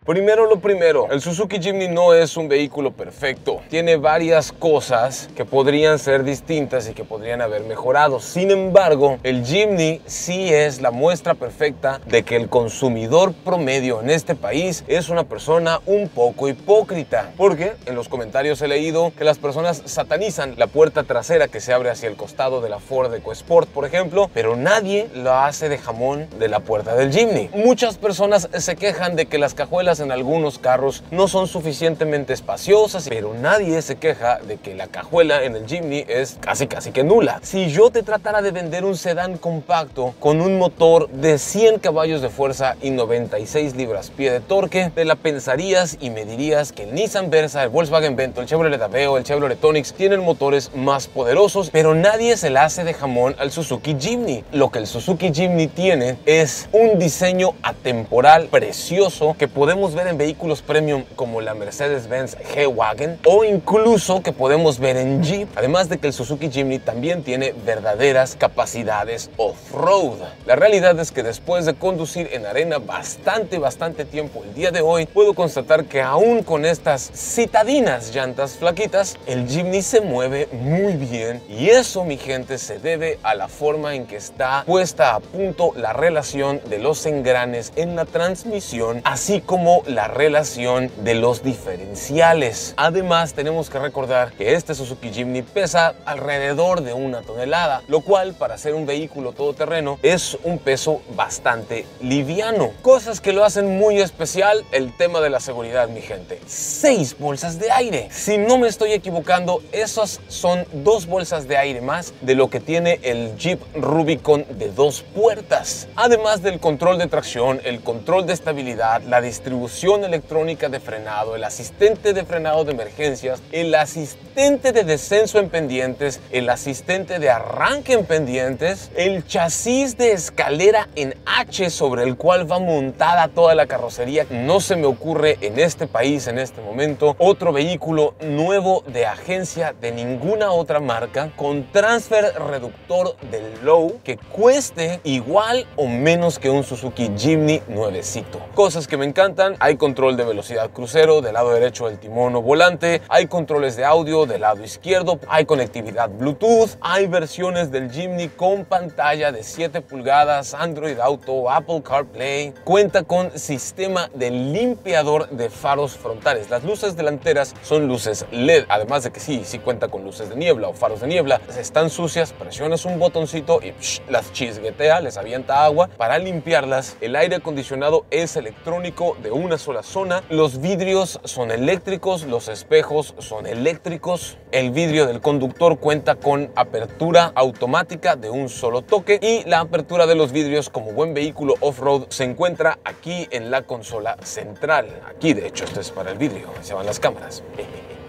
Primero lo primero, el Suzuki Jimny no es un vehículo perfecto. Tiene varias cosas que podrían ser distintas y que podrían haber mejorado. Sin embargo, el Jimny sí es la muestra perfecta de que el consumidor promedio en este país es una persona un poco hipócrita. Porque en los comentarios he leído que las personas satanizan la puerta trasera que se abre hacia el costado de la Ford EcoSport, por ejemplo, pero nadie lo hace de jamón de la puerta del Jimny. Muchas personas se quejan de que las cajuelas en algunos carros no son suficientemente espaciosas, pero nadie se queja de que la cajuela en el Jimny es casi que nula. Si yo te tratara de vender un sedán compacto con un motor de 100 caballos de fuerza y 96 libras-pie de torque, te la pensarías y me dirías que el Nissan Versa, el Volkswagen Vento, el Chevrolet Aveo, el Chevrolet Onix tienen motores más poderosos, pero nadie se la hace de jamón al Suzuki Jimny. Lo que el Suzuki Jimny tiene es un diseño atemporal precioso que podemos ver en vehículos premium como la Mercedes-Benz G-Wagon o incluso que podemos ver en Jeep. Además de que el Suzuki Jimny también tiene verdaderas capacidades off-road. La realidad es que después de conducir en arena bastante tiempo el día de hoy, puedo constatar que aún con estas citadinas llantas flaquitas, el Jimny se mueve muy bien y eso, mi gente, se debe a la forma en que está puesta a punto la relación de los engranes en la transmisión, así como la relación de los diferenciales. Además, tenemos que recordar que este Suzuki Jimny pesa alrededor de 1 tonelada, lo cual para ser un vehículo todoterreno es un peso bastante liviano. Cosas que lo hacen muy especial, el tema de la seguridad, mi gente. 6 bolsas de aire. Si no me estoy equivocando, esas son 2 bolsas de aire más de lo que tiene el Jeep Rubicon de 2 puertas. Además del control de tracción, el control de estabilidad, la distribución electrónica de frenado, el asistente de frenado de emergencias, el asistente de descenso en pendientes, el asistente de arranque en pendientes, el chasis de escalera en H sobre el cual va montada toda la carrocería. No se me ocurre en este país, en este momento, otro vehículo nuevo de agencia de ninguna otra marca con transfer reductor del low que cueste igual o menos que un Suzuki Jimny nuevecito. Cosas que me encantan: hay control de velocidad crucero del lado derecho del timón o volante, hay controles de audio del lado izquierdo, hay conectividad Bluetooth, hay versiones del Jimny con pantalla de 7 pulgadas, Android Auto, Apple CarPlay, cuenta con sistema de limpiador de faros frontales. Las luces delanteras son luces LED, además de que sí cuenta con luces de niebla o faros de niebla. Están sucias, presionas un botoncito y las chisguetea, les avienta agua para limpiarlas. El aire acondicionado es electrónico de una sola zona, los vidrios son eléctricos, los espejos son eléctricos, el vidrio del conductor cuenta con apertura automática de un solo toque y la apertura de los vidrios, como buen vehículo off-road, se encuentra aquí en la consola central. Aquí, de hecho, esto es para el vidrio, se van las cámaras.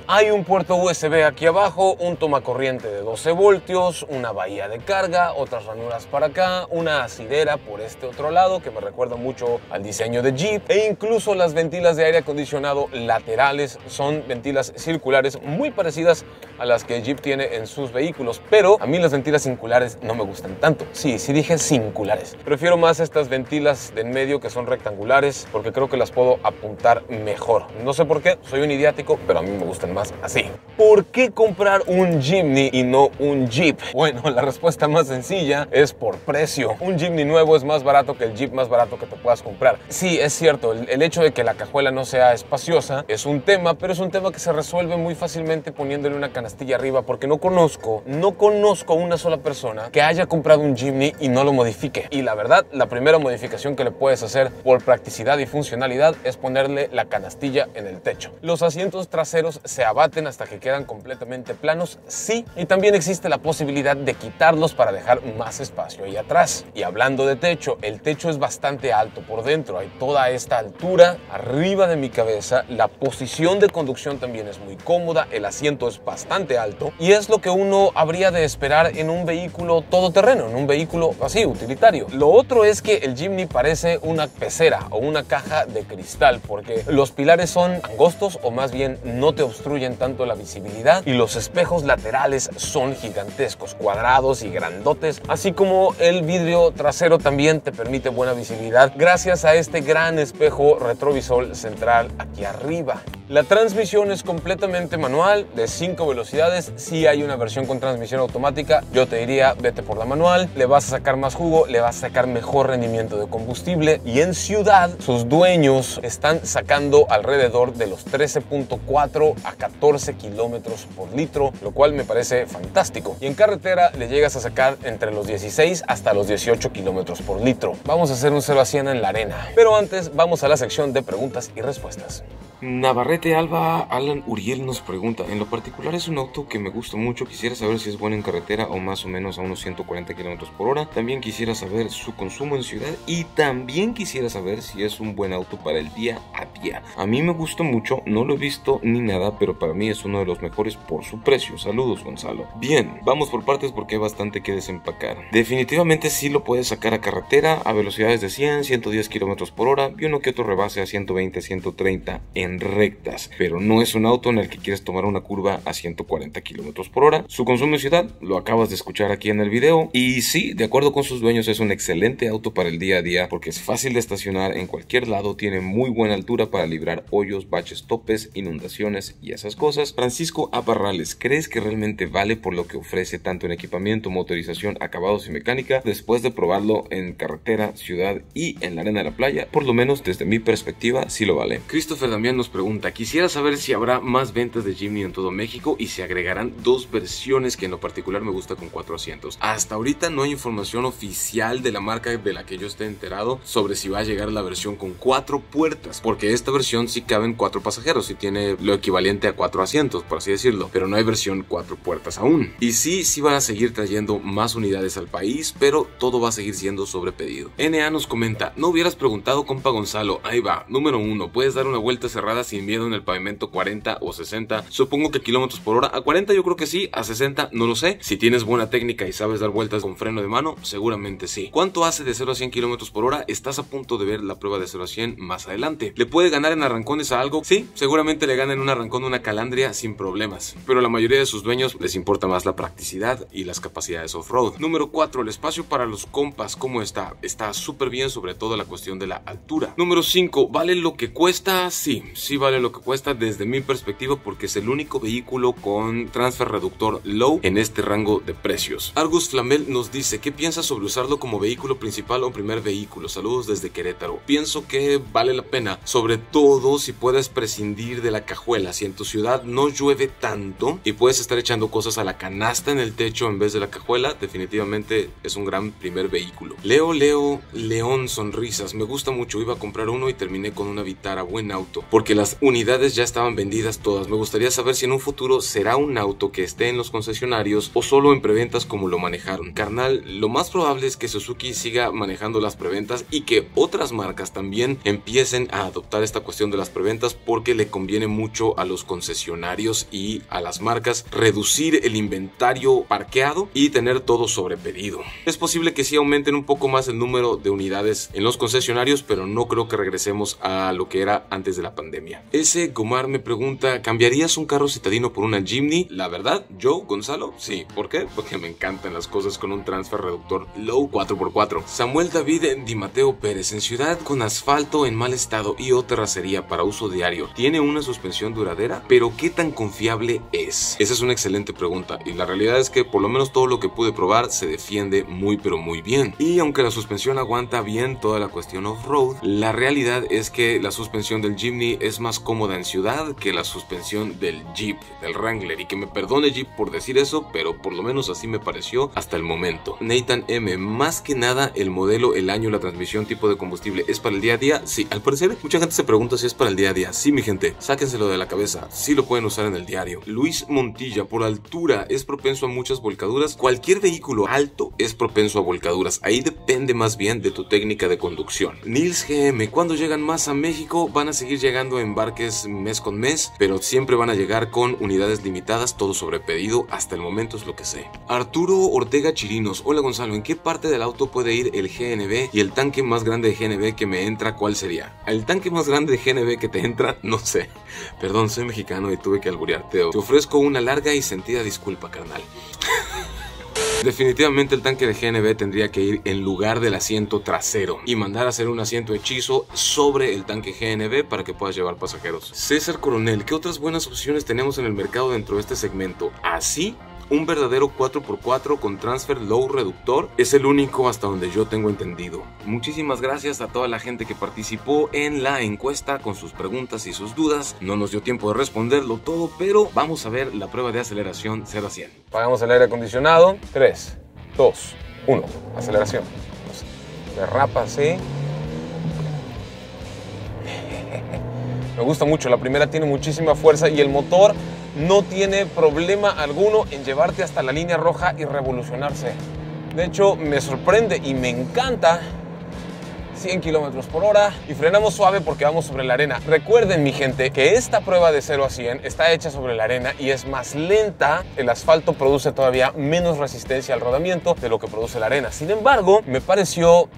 Hay un puerto USB aquí abajo, un tomacorriente de 12 voltios, una bahía de carga, otras ranuras para acá, una asidera por este otro lado que me recuerda mucho al diseño de Jeep, e incluso las ventilas de aire acondicionado laterales son ventilas circulares muy parecidas a las que Jeep tiene en sus vehículos, pero a mí las ventilas circulares no me gustan tanto. Sí dije circulares. Prefiero más estas ventilas de en medio que son rectangulares porque creo que las puedo apuntar mejor. No sé por qué, soy un idiático, pero a mí me gustan más así. ¿Por qué comprar un Jimny y no un Jeep? Bueno, la respuesta más sencilla es por precio. Un Jimny nuevo es más barato que el Jeep más barato que te puedas comprar. Sí, es cierto, el hecho de que la cajuela no sea espaciosa es un tema, pero es un tema que se resuelve muy fácilmente poniéndole una canastilla arriba, porque no conozco una sola persona que haya comprado un Jimny y no lo modifique. Y la verdad, la primera modificación que le puedes hacer por practicidad y funcionalidad es ponerle la canastilla en el techo. Los asientos traseros se abaten hasta que quedan completamente planos, sí, y también existe la posibilidad de quitarlos para dejar más espacio ahí atrás. Y hablando de techo, el techo es bastante alto por dentro, hay toda esta altura arriba de mi cabeza, la posición de conducción también es muy cómoda, el asiento es bastante alto y es lo que uno habría de esperar en un vehículo todoterreno, en un vehículo así, utilitario. Lo otro es que el Jimny parece una pecera o una caja de cristal porque los pilares son angostos, o más bien no te obstruyen destruyen tanto la visibilidad, y los espejos laterales son gigantescos, cuadrados y grandotes, así como el vidrio trasero también te permite buena visibilidad gracias a este gran espejo retrovisor central aquí arriba. La transmisión es completamente manual, de 5 velocidades. Si hay una versión con transmisión automática, yo te diría vete por la manual, le vas a sacar más jugo, le vas a sacar mejor rendimiento de combustible, y en ciudad sus dueños están sacando alrededor de los 13.4 a 14 kilómetros por litro, lo cual me parece fantástico, y en carretera le llegas a sacar entre los 16 hasta los 18 kilómetros por litro. Vamos a hacer un 0 a 100 en la arena, pero antes vamos a la sección de preguntas y respuestas. Navarrete Alba Alan Uriel nos pregunta: en lo particular es un auto que me gusta mucho, quisiera saber si es bueno en carretera o más o menos a unos 140 km por hora. También quisiera saber su consumo en ciudad y también quisiera saber si es un buen auto para el día a día. A mí me gusta mucho, no lo he visto ni nada, pero para mí es uno de los mejores por su precio. Saludos, Gonzalo. Bien, vamos por partes porque hay bastante que desempacar. Definitivamente sí lo puedes sacar a carretera a velocidades de 100, 110 km por hora y uno que otro rebase a 120, 130 en rectas, pero no es un auto en el que quieres tomar una curva a 140 km por hora. Su consumo en ciudad lo acabas de escuchar aquí en el video, y sí, de acuerdo con sus dueños, es un excelente auto para el día a día porque es fácil de estacionar en cualquier lado, tiene muy buena altura para librar hoyos, baches, topes, inundaciones y esas cosas. Francisco Aparrales: ¿crees que realmente vale por lo que ofrece tanto en equipamiento, motorización, acabados y mecánica? Después de probarlo en carretera, ciudad y en la arena de la playa, por lo menos desde mi perspectiva, sí lo vale. Christopher Damián nos pregunta: quisiera saber si habrá más ventas de Jimny en todo México y si agregarán dos versiones, que en lo particular me gusta con 4 asientos. Hasta ahorita no hay información oficial de la marca de la que yo esté enterado sobre si va a llegar la versión con 4 puertas, porque esta versión sí caben 4 pasajeros y tiene lo equivalente a 4 asientos, por así decirlo, pero no hay versión 4 puertas aún. Y sí van a seguir trayendo más unidades al país, pero todo va a seguir siendo sobre pedido. NA nos comenta: no hubieras preguntado, compa Gonzalo. Ahí va. Número 1, ¿puedes dar una vuelta cerrada sin miedo en el pavimento 40 o 60? Supongo que kilómetros por hora. A 40 yo creo que sí, a 60 no lo sé. Si tienes buena técnica y sabes dar vueltas con freno de mano, seguramente sí. ¿Cuánto hace de 0 a 100 kilómetros por hora? Estás a punto de ver la prueba de 0 a 100 más adelante. ¿Le puede ganar en arrancones a algo? Sí, seguramente le gana en un arrancón una Calandria sin problemas, pero a la mayoría de sus dueños les importa más la practicidad y las capacidades off-road. Número 4, el espacio para los compas, ¿cómo está? Está súper bien, sobre todo la cuestión de la altura. Número 5, ¿vale lo que cuesta? Sí vale lo que cuesta desde mi perspectiva, porque es el único vehículo con transfer reductor low en este rango de precios. Argus Flamel nos dice: ¿qué piensas sobre usarlo como vehículo principal o primer vehículo? Saludos desde Querétaro. Pienso que vale la pena, sobre todo si puedes prescindir de la cajuela. Si en tu ciudad no llueve tanto y puedes estar echando cosas a la canasta en el techo en vez de la cajuela, definitivamente es un gran primer vehículo. León Sonrisas: me gusta mucho, iba a comprar uno y terminé con una Vitara, buen auto, porque las unidades ya estaban vendidas todas. Me gustaría saber si en un futuro será un auto que esté en los concesionarios o solo en preventas como lo manejaron. Carnal, lo más probable es que Suzuki siga manejando las preventas y que otras marcas también empiecen a adoptar esta cuestión de las preventas, porque le conviene mucho a los concesionarios y a las marcas reducir el inventario parqueado y tener todo sobre pedido. Es posible que sí aumenten un poco más el número de unidades en los concesionarios, pero no creo que regresemos a lo que era antes de la pandemia. Ese Gomar me pregunta: ¿cambiarías un carro citadino por una Jimny? La verdad, yo, Gonzalo, sí. ¿Por qué? Porque me encantan las cosas con un transfer reductor low 4x4. Samuel David Di Mateo Pérez: en ciudad con asfalto en mal estado y o terracería para uso diario, ¿tiene una suspensión duradera? Pero ¿qué tan confiable es? Esa es una excelente pregunta, y la realidad es que por lo menos todo lo que pude probar se defiende muy pero muy bien. Y aunque la suspensión aguanta bien toda la cuestión off-road, la realidad es que la suspensión del Jimny es más cómoda en ciudad que la suspensión del Jeep, del Wrangler, y que me perdone Jeep por decir eso, pero por lo menos así me pareció hasta el momento. Nathan M: más que nada el modelo, el año, la transmisión, tipo de combustible, ¿es para el día a día? Sí, al parecer mucha gente se pregunta si es para el día a día. Sí, mi gente, sáquenselo de la cabeza, sí lo pueden usar en el diario. Luis Montilla: por altura, ¿es propenso a muchas volcaduras? Cualquier vehículo alto es propenso a volcaduras, ahí depende más bien de tu técnica de conducción. Nils GM: ¿cuándo llegan más a México? Van a seguir llegando embarques mes con mes, pero siempre van a llegar con unidades limitadas, todo sobre pedido, hasta el momento es lo que sé. Arturo Ortega Chirinos: hola Gonzalo, ¿en qué parte del auto puede ir el GNV? Y el tanque más grande de GNV que me entra, ¿cuál sería? El tanque más más grande de GNV que te entra, no sé. Perdón, soy mexicano y tuve que alburearte. Te ofrezco una larga y sentida disculpa, carnal. Definitivamente el tanque de GNV tendría que ir en lugar del asiento trasero y mandar a hacer un asiento hechizo sobre el tanque GNV para que puedas llevar pasajeros. César Coronel, ¿qué otras buenas opciones tenemos en el mercado dentro de este segmento? Así, un verdadero 4x4 con transfer low reductor es el único hasta donde yo tengo entendido. Muchísimas gracias a toda la gente que participó en la encuesta con sus preguntas y sus dudas. No nos dio tiempo de responderlo todo, pero vamos a ver la prueba de aceleración 0 a 100. Apagamos el aire acondicionado. 3, 2, 1. Aceleración. Derrapa así. Me gusta mucho. La primera tiene muchísima fuerza y el motor no tiene problema alguno en llevarte hasta la línea roja y revolucionarse. De hecho, me sorprende y me encanta. 100 kilómetros por hora y frenamos suave porque vamos sobre la arena. Recuerden, mi gente, que esta prueba de 0 a 100 está hecha sobre la arena y es más lenta. El asfalto produce todavía menos resistencia al rodamiento de lo que produce la arena. Sin embargo, me pareció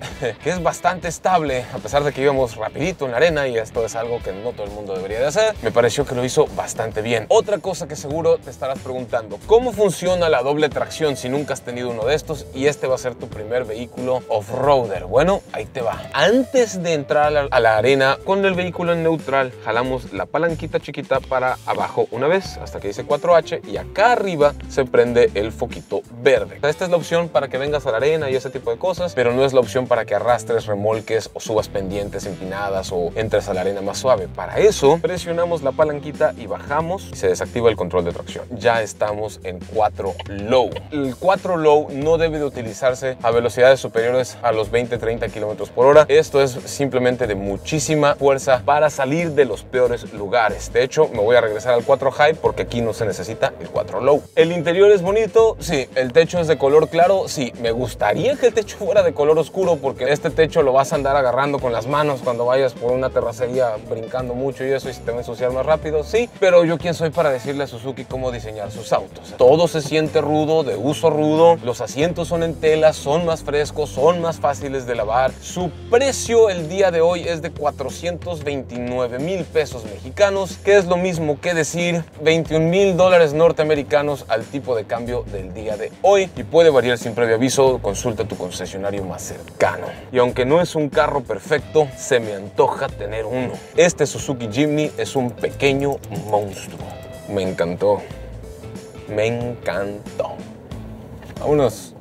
que es bastante estable, a pesar de que íbamos rapidito en la arena y esto es algo que no todo el mundo debería de hacer. Me pareció que lo hizo bastante bien. Otra cosa que seguro te estarás preguntando: ¿cómo funciona la doble tracción si nunca has tenido uno de estos y este va a ser tu primer vehículo off-roader? Bueno, ahí te va. Antes de entrar a la arena con el vehículo en neutral, jalamos la palanquita chiquita para abajo una vez hasta que dice 4H y acá arriba se prende el foquito verde. Esta es la opción para que vengas a la arena y ese tipo de cosas, pero no es la opción para que arrastres remolques o subas pendientes empinadas o entres a la arena más suave. Para eso presionamos la palanquita y bajamos y se desactiva el control de tracción. Ya estamos en 4 low. El 4 low no debe de utilizarse a velocidades superiores a los 20-30 kilómetros por hora. Esto es simplemente de muchísima fuerza para salir de los peores lugares. De hecho, me voy a regresar al 4 high porque aquí no se necesita el 4 low. El interior es bonito, sí. El techo es de color claro, sí. Me gustaría que el techo fuera de color oscuro porque este techo lo vas a andar agarrando con las manos cuando vayas por una terracería brincando mucho y eso, y se te va a ensuciar más rápido, sí. Pero yo quién soy para decirle a Suzuki cómo diseñar sus autos. Todo se siente rudo, de uso rudo. Los asientos son en tela, son más frescos, son más fáciles de lavar. Su precio el día de hoy es de 429,000 pesos mexicanos, que es lo mismo que decir $21,000 norteamericanos al tipo de cambio del día de hoy, y puede variar sin previo aviso. Consulta tu concesionario más cercano. Y aunque no es un carro perfecto, se me antoja tener uno. Este Suzuki Jimny es un pequeño monstruo. Me encantó. Me encantó. Vámonos.